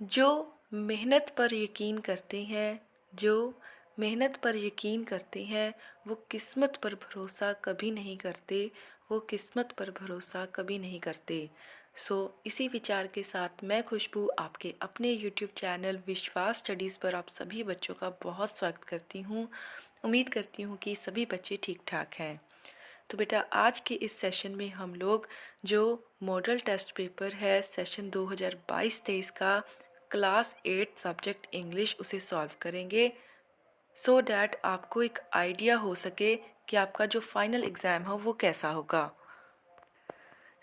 जो मेहनत पर यकीन करते हैं, जो मेहनत पर यकीन करते हैं, वो किस्मत पर भरोसा कभी नहीं करते, वो किस्मत पर भरोसा कभी नहीं करते। इसी विचार के साथ मैं खुशबू आपके अपने यूट्यूब चैनल विश्वास स्टडीज़ पर आप सभी बच्चों का बहुत स्वागत करती हूँ। उम्मीद करती हूँ कि सभी बच्चे ठीक ठाक हैं। तो बेटा आज के इस सेशन में हम लोग जो मॉडल टेस्ट पेपर है सेशन 2022-23 का क्लास 8 सब्जेक्ट इंग्लिश उसे सॉल्व करेंगे सो डैट आपको एक आइडिया हो सके कि आपका जो फाइनल एग्ज़ाम हो वो कैसा होगा।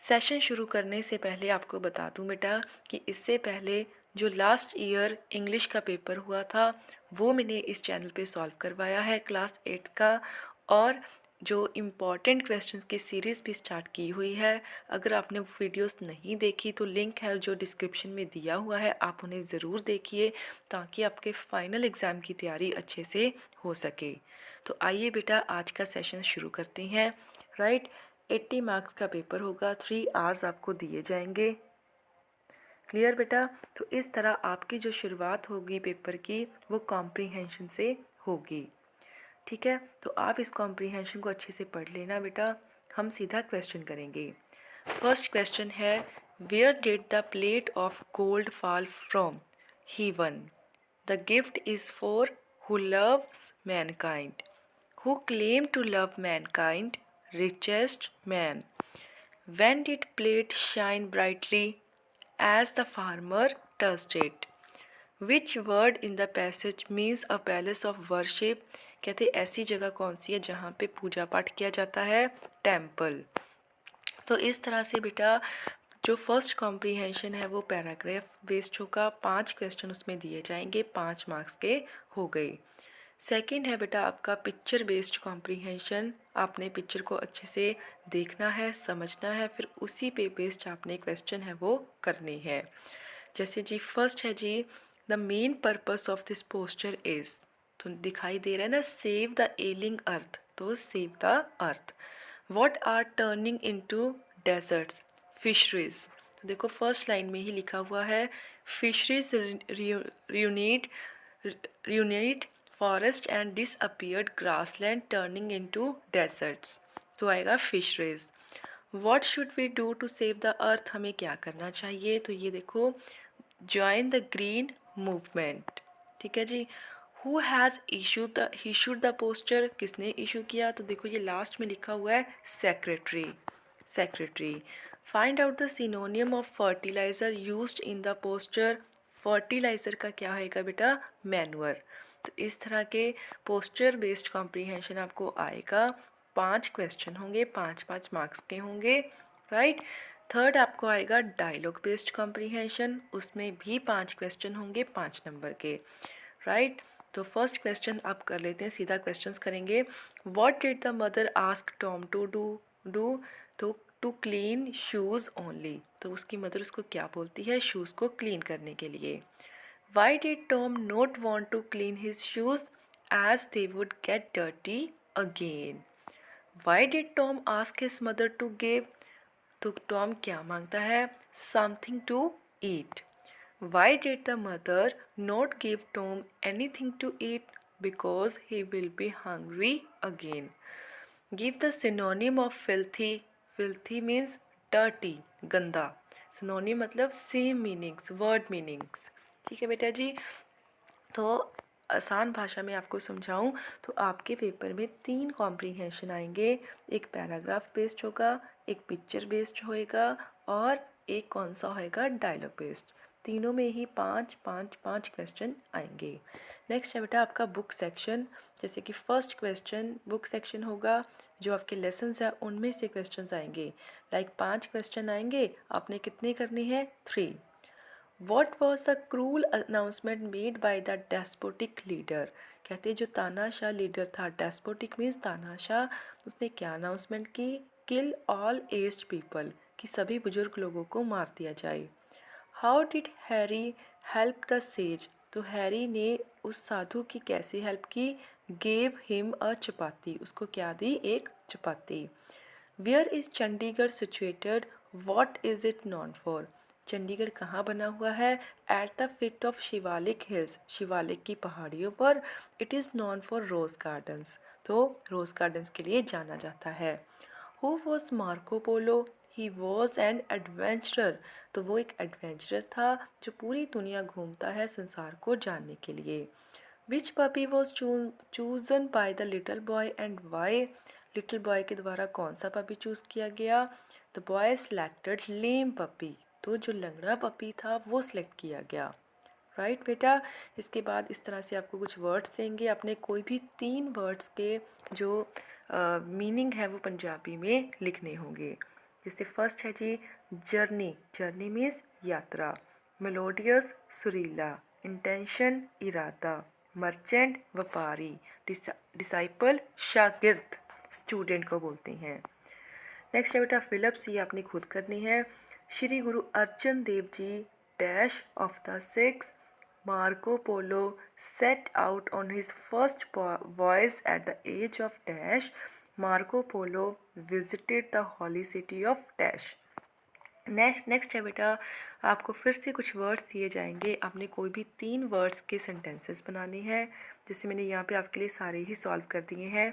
सेशन शुरू करने से पहले आपको बता दूं बेटा कि इससे पहले जो लास्ट ईयर इंग्लिश का पेपर हुआ था वो मैंने इस चैनल पे सॉल्व करवाया है क्लास 8 का, और जो इम्पॉर्टेंट क्वेश्चंस की सीरीज़ भी स्टार्ट की हुई है। अगर आपने वो वीडियोस नहीं देखी तो लिंक है जो डिस्क्रिप्शन में दिया हुआ है, आप उन्हें ज़रूर देखिए ताकि आपके फाइनल एग्ज़ाम की तैयारी अच्छे से हो सके। तो आइए बेटा आज का सेशन शुरू करते हैं। राइट, 80 मार्क्स का पेपर होगा, 3 आवर्स आपको दिए जाएंगे। क्लियर बेटा? तो इस तरह आपकी जो शुरुआत होगी पेपर की वो कॉम्प्रीहेंशन से होगी। ठीक है, तो आप इस कॉम्प्रीहेंशन को अच्छे से पढ़ लेना बेटा। हम सीधा क्वेश्चन करेंगे। फर्स्ट क्वेश्चन है, where did the plate of gold fall from? Heaven. The gift is for who loves mankind, who claim to love mankind, richest man. When did plate shine brightly as the farmer touched it? Which word in the passage means a palace of worship? कहते ऐसी जगह कौन सी है जहाँ पे पूजा पाठ किया जाता है? टेम्पल। तो इस तरह से बेटा जो फर्स्ट कॉम्प्रीहेंशन है वो पैराग्राफ बेस्ड होगा, 5 क्वेश्चन उसमें दिए जाएंगे, 5 मार्क्स के हो गए। सेकंड है बेटा आपका पिक्चर बेस्ड कॉम्प्रीहेंशन। आपने पिक्चर को अच्छे से देखना है, समझना है, फिर उसी पे बेस्ड आपने क्वेश्चन है वो करने हैं। जैसे जी फर्स्ट है जी, the main purpose of this poster is, तो दिखाई दे रहा है ना, सेव द एलिंग अर्थ, तो save the earth. What are turning into deserts? Fisheries. तो देखो फर्स्ट लाइन में ही लिखा हुआ है fisheries ruined forest and disappeared grassland turning into deserts, तो आएगा fisheries. What should we do to save the earth? हमें क्या करना चाहिए? तो ये देखो, ज्वाइन द ग्रीन मूवमेंट। ठीक है जी। Who has issued the poster? किसने इशू किया? तो देखो ये लास्ट में लिखा हुआ है secretary, secretary. Find out the synonym of fertiliser used in the poster. Fertiliser का क्या होएगा बेटा? मैन्योर। तो इस तरह के पोस्टर बेस्ड कॉम्प्रीहेंशन आपको आएगा। 5 क्वेश्चन होंगे, 5-5 मार्क्स के होंगे। राइट। थर्ड आपको आएगा डायलॉग बेस्ड कॉम्प्रीहेंशन, उसमें भी 5 क्वेश्चन होंगे, 5 नंबर के। राइट। तो फर्स्ट क्वेश्चन आप कर लेते हैं, सीधा क्वेश्चंस करेंगे। What did the mother ask Tom to do? तो टू क्लीन शूज़ ओनली, तो उसकी मदर उसको क्या बोलती है? शूज़ को क्लीन करने के लिए। Why did Tom not want to clean his shoes as they would get dirty again? Why did Tom ask his mother to give? तो टॉम क्या मांगता है? Something to eat. Why did the mother not give Tom anything to eat? Because he will be hungry again. Give the synonym of filthy. Filthy means dirty, गंदा। Synonym मतलब same meanings, word meanings. ठीक है बेटा जी। तो आसान भाषा में आपको समझाऊं तो आपके पेपर में 3 कॉम्प्रीहेंशन आएंगे। एक पैराग्राफ बेस्ड होगा, एक पिक्चर बेस्ड होएगा, और एक कौन सा होएगा? Dialogue based. तीनों में ही 5-5-5 क्वेश्चन आएंगे। नेक्स्ट है बेटा आपका बुक सेक्शन। जैसे कि फर्स्ट क्वेश्चन बुक सेक्शन होगा, जो आपके लेसन्स है उनमें से क्वेश्चन आएंगे। लाइक 5 क्वेश्चन आएंगे, आपने कितने करने हैं? 3। What was the cruel announcement made by the despotic leader? कहते जो तानाशाह लीडर था, डेस्पोटिक मीन्स तानाशाह, उसने क्या अनाउंसमेंट की? किल ऑल एज्ड पीपल, कि सभी बुजुर्ग लोगों को मार दिया जाए। How did Harry help the sage? तो हैरी ने उस साधु की कैसे हेल्प की? गेव हिम अ चपाती, उसको क्या दी? एक चपाती। Where is Chandigarh situated? What is it known for? Chandigarh कहाँ बना हुआ है? At the feet of Shivalik hills, Shivalik की पहाड़ियों पर। It is known for rose gardens, तो रोज़ गार्डन्स के लिए जाना जाता है। Who was Marco Polo? He was an adventurer, तो वो एक एडवेंचरर था जो पूरी दुनिया घूमता है संसार को जानने के लिए। Which puppy was chosen by the little boy and why? Little boy के द्वारा कौन सा पपी चूज़ किया गया? The boy selected lame puppy, तो जो लंगड़ा पपी था वो सिलेक्ट किया गया। राइट बेटा। इसके बाद इस तरह से आपको कुछ वर्ड्स देंगे, आपने कोई भी 3 वर्ड्स के जो मीनिंग है वो पंजाबी में लिखने होंगे। जैसे फर्स्ट है जी जर्नी, जर्नी मीन्स यात्रा। मेलोडियस सुरीला, इंटेंशन इरादा। मर्चेंट व्यापारी, डिसाइपल शागिर्द, स्टूडेंट को बोलते हैं। नेक्स्ट है बेटा फिलिप्स, ये आपने खुद करनी है। Shri Guru Arjan Dev ji dash of the six Marco Polo set out on his first voyage at the age of dash. Marco Polo visited the holy city of dash. Next है बेटा, आपको फिर से कुछ वर्ड्स दिए जाएंगे, आपने कोई भी 3 वर्ड्स के सेंटेंसेस बनाने हैं। जैसे मैंने यहाँ पे आपके लिए सारे ही सॉल्व कर दिए हैं।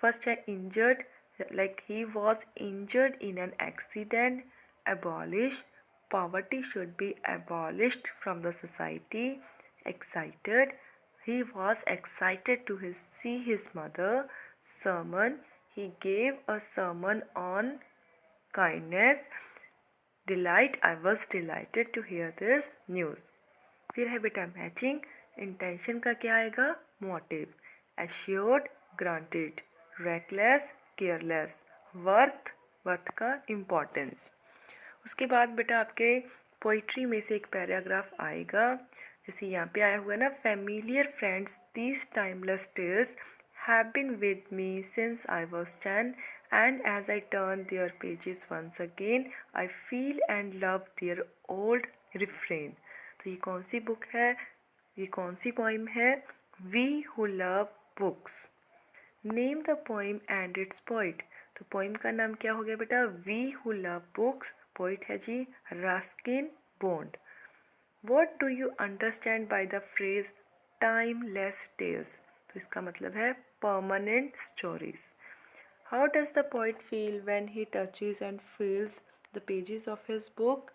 फर्स्ट है injured, like he was injured in an accident. Abolish, poverty should be abolished from the society. Excited, he was excited to see his mother. Sermon, he gave a sermon on kindness. Delight, I was delighted to hear this news. फिर है बेटा matching, intention का क्या आएगा? Motive. Assured, granted. Reckless, careless. Worth, worth का importance. उसके बाद बेटा आपके पोइट्री में से एक पैराग्राफ आएगा, जैसे यहाँ पे आया हुआ है ना, familiar friends these timeless tales have been with me since I was 10 and as I turn their pages once again I feel and love their old refrain. तो ये कौन सी बुक है, ये कौन सी पोइम है? We who love books. Name the poem and its poet, तो पोइम का नाम क्या हो गया बेटा? We who love books. Poet है जी Ruskin bond. What do you understand by the phrase timeless tales, तो इसका मतलब है permanent stories. How does the poet feel when he touches and feels the pages of his book?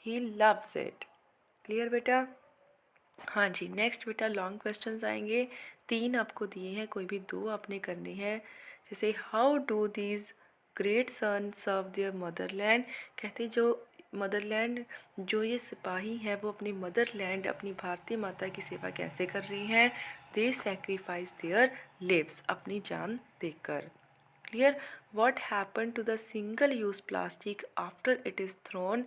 He loves it. Clear बेटा? हाँ जी। Next बेटा long questions आएंगे, 3 आपको दिए हैं, कोई भी 2 आपने करनी है। जैसे how do these great son serve their motherland, कहते जो मदरलैंड, जो ये सिपाही हैं वो अपनी मदरलैंड, अपनी भारतीय माता की सेवा कैसे कर रही हैं? दे सेक्रीफाइस देयर लिव्स, अपनी जान देकर। Clear? What happen to the single use plastic after it is thrown,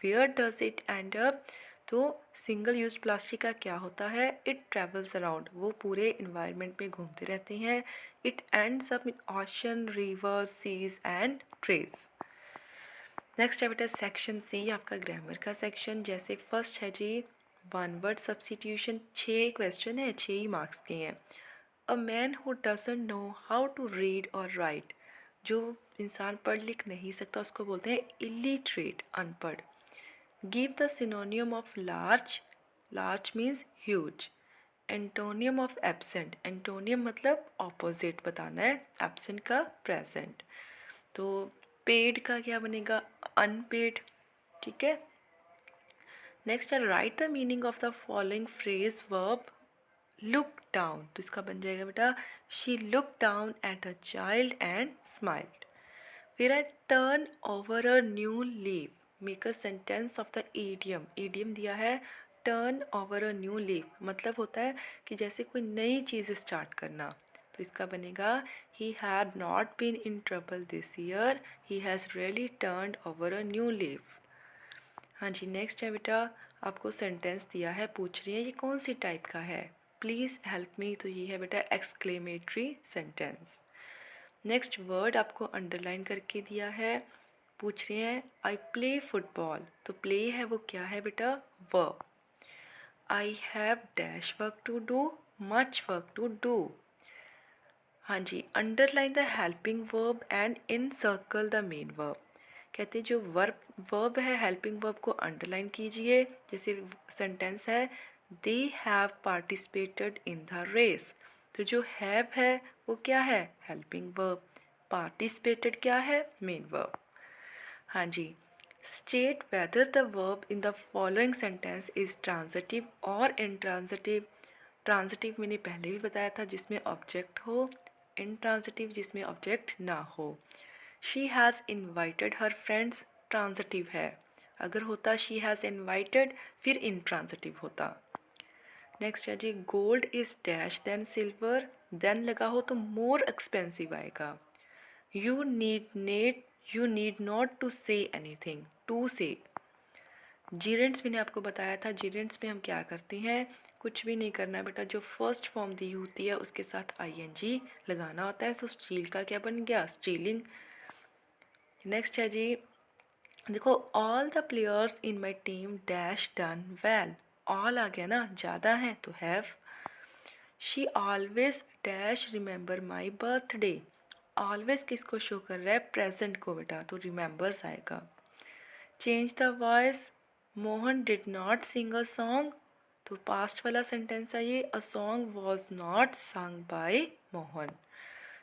where does it end up? तो सिंगल यूज प्लास्टिक का क्या होता है? इट ट्रेवल्स अराउंड, वो पूरे इन्वायरमेंट में घूमते रहते हैं। It ends up in ocean, river, seas and trees. Next है बेटा सेक्शन सी, आपका ग्रामर का सेक्शन। जैसे फर्स्ट है जी वन वर्ड सब्स्टिट्यूशन, 6 क्वेश्चन है, 6 ही मार्क्स के हैं। A man who doesn't know how to read और राइट, जो इंसान पढ़ लिख नहीं सकता उसको बोलते हैं इलिटरेट, अनपढ़। Give the synonym of large, large means huge. Antonym of absent, antonym मतलब ऑपोजिट बताना है, एब्सेंट का प्रेजेंट। तो पेड का क्या बनेगा? अनपेड। ठीक है। नेक्स्ट है right the meaning of the following phrase verb look down, तो इसका बन जाएगा बेटा she look down at the child and smiled. फिर है turn over a new leaf, make a sentence of the idiom, idiom दिया है turn over a new leaf, मतलब होता है कि जैसे कोई नई चीज़ स्टार्ट करना। तो इसका बनेगा he had not been in trouble this year, he has really turned over a new leaf. हाँ जी। नेक्स्ट है बेटा आपको सेंटेंस दिया है, पूछ रही है ये कौन सी टाइप का है? प्लीज़ हेल्प मी, तो ये है बेटा एक्सक्लेमेटरी सेंटेंस। नेक्स्ट वर्ड आपको अंडरलाइन करके दिया है, पूछ रहे हैं आई प्ले फुटबॉल, तो प्ले है वो क्या है बेटा? Verb. I have dash work to do, much work to do. हाँ जी। Underline the helping verb and encircle the main verb, कहते जो वर्ब है हेल्पिंग वर्ब को अंडरलाइन कीजिए। जैसे सेंटेंस है they have participated in the race, तो जो हैव है वो क्या है, हेल्पिंग वर्ब। पार्टिसिपेटेड क्या है, मेन वर्ब। हाँ जी, state whether the verb in the following sentence is transitive और इंट्रांजिटिव। ट्रांजिटिव मैंने पहले भी बताया था जिसमें ऑब्जेक्ट हो, इंट्रांजिटिव जिसमें ऑब्जेक्ट ना हो। She has invited her friends transitive है, अगर होता शी हैज़ इन्वाइटेड फिर इंट्रांजिटिव होता। नेक्स्ट है जी gold is dash than silver, than लगा हो तो मोर एक्सपेंसिव आएगा। You need not to say anything, to say. Gerunds मैंने आपको बताया था, जीरेंट्स में हम क्या करते हैं, कुछ भी नहीं करना बेटा, जो फर्स्ट फॉर्म दी होती है उसके साथ आईएनजी लगाना होता है। तो स्टील का क्या बन गया, स्टीलिंग। नेक्स्ट है जी देखो all the players in my team dash done well, all आ गया ना, ज़्यादा है तो have. She always dash remember my birthday, always किसको शो कर रहा है, प्रेजेंट को बेटा, तो रिमेंबर्स आएगा। Change the voice, Mohan did not sing a song, तो पास्ट वाला सेंटेंस है ये, a song was not sung by Mohan.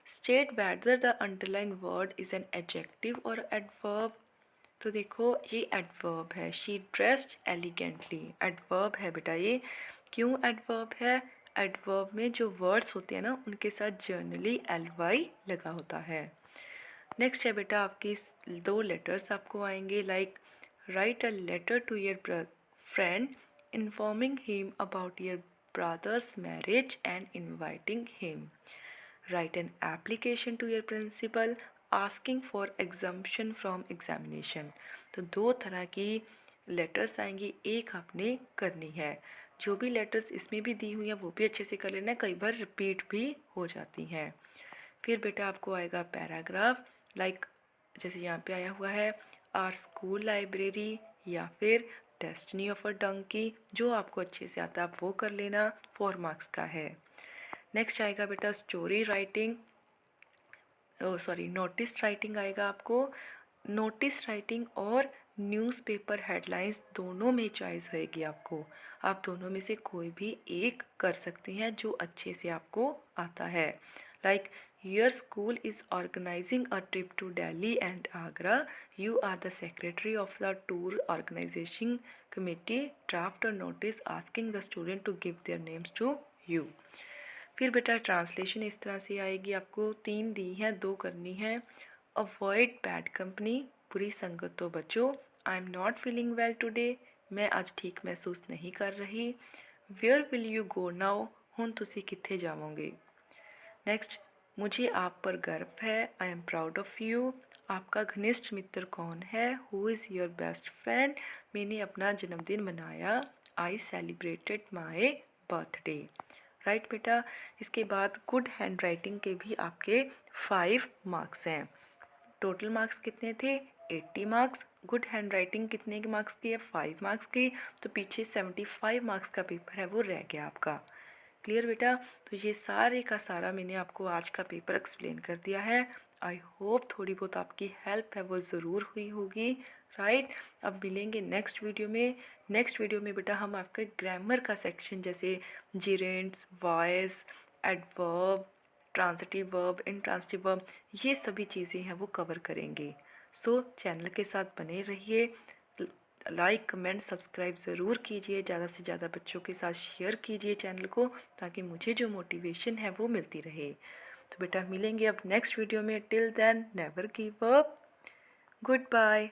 State whether the underline word is an adjective और एडवर्ब, तो देखो ये एडवर्ब है। शी ड्रेस्ड एलिगेंटली, एडवर्ब है बेटा ये। क्यों एडवर्ब है, एडवर्ब में जो वर्ड्स होते हैं ना उनके साथ जर्नली ly लगा होता है। नेक्स्ट है बेटा आपकी दो लेटर्स आपको आएंगे, like write a letter to your friend informing him about your brother's marriage and inviting him. Write an application to your principal asking for exemption from examination. तो दो तरह की लेटर्स आएंगी, एक आपने करनी है। जो भी लेटर्स इसमें भी दी हुई हैं वो भी अच्छे से कर लेना, कई बार रिपीट भी हो जाती हैं। फिर बेटा आपको आएगा पैराग्राफ, लाइक जैसे यहाँ पे आया हुआ है आर स्कूल लाइब्रेरी, या फिर डेस्टिनी ऑफ अ डंकी, जो आपको अच्छे से आता है आप वो कर लेना, 4 मार्क्स का है। नेक्स्ट आएगा बेटा स्टोरी राइटिंग, नोटिस राइटिंग आएगा आपको। नोटिस राइटिंग और न्यूज़पेपर हेडलाइंस दोनों में चॉइस होएगी आपको, आप दोनों में से कोई भी एक कर सकते हैं जो अच्छे से आपको आता है। Like your school is organising a trip to Delhi and Agra, you are the secretary of the tour organisation committee, draft a notice asking the student to give their names to you. फिर बेटा ट्रांसलेशन इस तरह से आएगी, आपको 3 दी हैं, 2 करनी है। अवॉइड बैड कंपनी, बुरी संगत तो बचो। I am not feeling well today, मैं आज ठीक महसूस नहीं कर रही। Where will you go now, हुन तुसी कित्थे जावोगे। नेक्स्ट मुझे आप पर गर्व है, I am proud of you. आपका घनिष्ठ मित्र कौन है, who is your best friend, मैंने अपना जन्मदिन मनाया, I celebrated my birthday. Right बेटा, इसके बाद गुड हैंड राइटिंग के भी आपके 5 मार्क्स हैं। टोटल मार्क्स कितने थे, 80 मार्क्स। गुड हैंड राइटिंग कितने के मार्क्स की है, 5 मार्क्स की, तो पीछे 75 मार्क्स का पेपर है वो रह गया आपका। क्लियर बेटा, तो ये सारे का सारा मैंने आपको आज का पेपर एक्सप्लेन कर दिया है। आई होप थोड़ी बहुत आपकी हेल्प है वो ज़रूर हुई होगी। राइट, अब मिलेंगे नेक्स्ट वीडियो में। नेक्स्ट वीडियो में बेटा हम आपके ग्रामर का सेक्शन जैसे gerunds, voice, adverb, transitive verb, intransitive verb, ये सभी चीज़ें हैं वो कवर करेंगे। सो चैनल के साथ बने रहिए, लाइक कमेंट सब्सक्राइब ज़रूर कीजिए, ज़्यादा से ज़्यादा बच्चों के साथ शेयर कीजिए चैनल को, ताकि मुझे जो मोटिवेशन है वो मिलती रहे। तो बेटा मिलेंगे अब नेक्स्ट वीडियो में, till then never give up, good bye.